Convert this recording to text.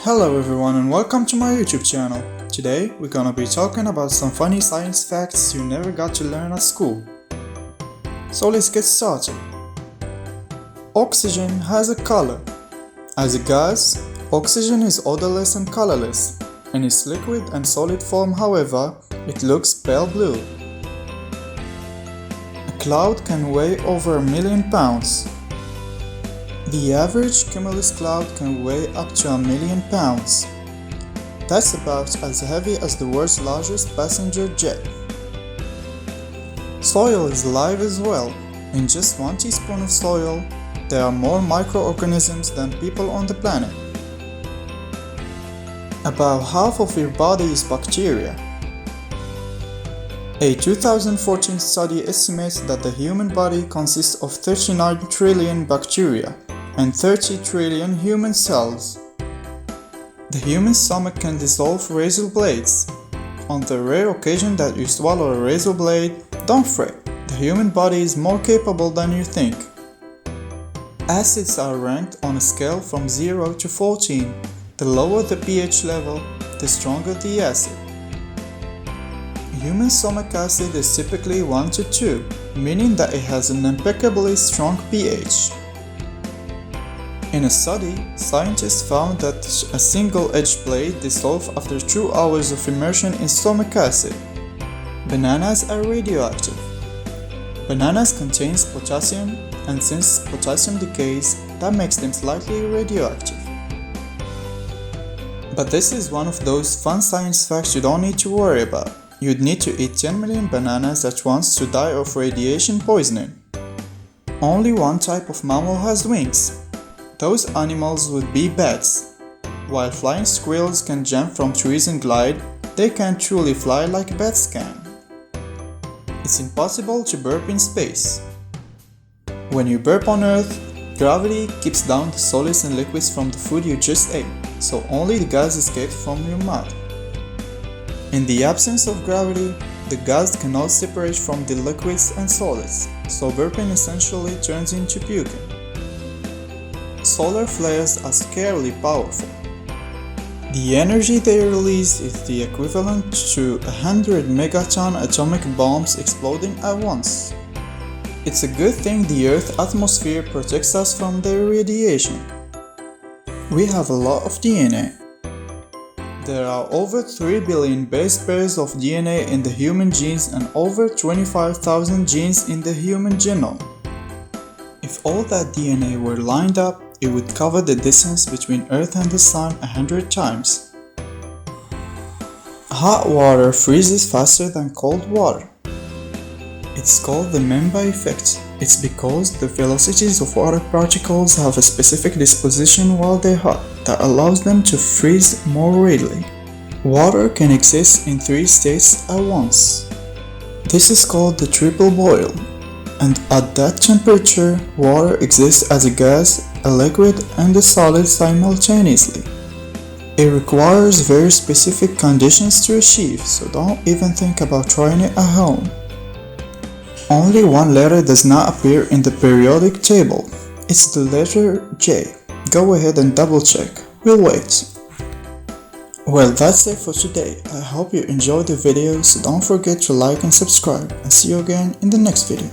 Hello everyone and welcome to my YouTube channel. Today we're gonna be talking about some funny science facts you never got to learn at school. So let's get started. Oxygen has a color. As a gas, oxygen is odorless and colorless. In its liquid and solid form, however, it looks pale blue. A cloud can weigh over 1,000,000 pounds. The average cumulus cloud can weigh up to 1,000,000 pounds. That's about as heavy as the world's largest passenger jet. Soil is alive as well. In just 1 teaspoon of soil, there are more microorganisms than people on the planet. About half of your body is bacteria. A 2014 study estimates that the human body consists of 39 trillion bacteria and 30 trillion human cells. The human stomach can dissolve razor blades. On the rare occasion that you swallow a razor blade, don't fret, the human body is more capable than you think. Acids are ranked on a scale from 0 to 14. The lower the pH level, the stronger the acid. Human stomach acid is typically 1 to 2, meaning that it has an impeccably strong pH. In a study, scientists found that a single-edged blade dissolved after 2 hours of immersion in stomach acid. Bananas are radioactive. Bananas contain potassium, and since potassium decays, that makes them slightly radioactive. But this is one of those fun science facts you don't need to worry about. You'd need to eat 10 million bananas at once to die of radiation poisoning. Only one type of mammal has wings. Those animals would be bats. While flying squirrels can jump from trees and glide, they can't truly fly like bats can. It's impossible to burp in space. When you burp on Earth, gravity keeps down the solids and liquids from the food you just ate, so only the gas escapes from your mouth. In the absence of gravity, the gas cannot separate from the liquids and solids, so burping essentially turns into puking. Solar flares are scarily powerful. The energy they release is the equivalent to 100 megaton atomic bombs exploding at once. It's a good thing the Earth's atmosphere protects us from their radiation. We have a lot of DNA. There are over 3 billion base pairs of DNA in the human genes and over 25,000 genes in the human genome. If all that DNA were lined up, it would cover the distance between Earth and the Sun 100 times. Hot water freezes faster than cold water. It's called the Mamba effect. It's because the velocities of water particles have a specific disposition while they're hot that allows them to freeze more readily. Water can exist in 3 states at once. This is called the triple boil, and at that temperature, water exists as a gas, a liquid, and a solid simultaneously. It requires very specific conditions to achieve, so don't even think about trying it at home. Only one letter does not appear in the periodic table. It's the letter J. Go ahead and double check. We'll wait. Well, that's it for today. I hope you enjoyed the video, so don't forget to like and subscribe, and see you again in the next video.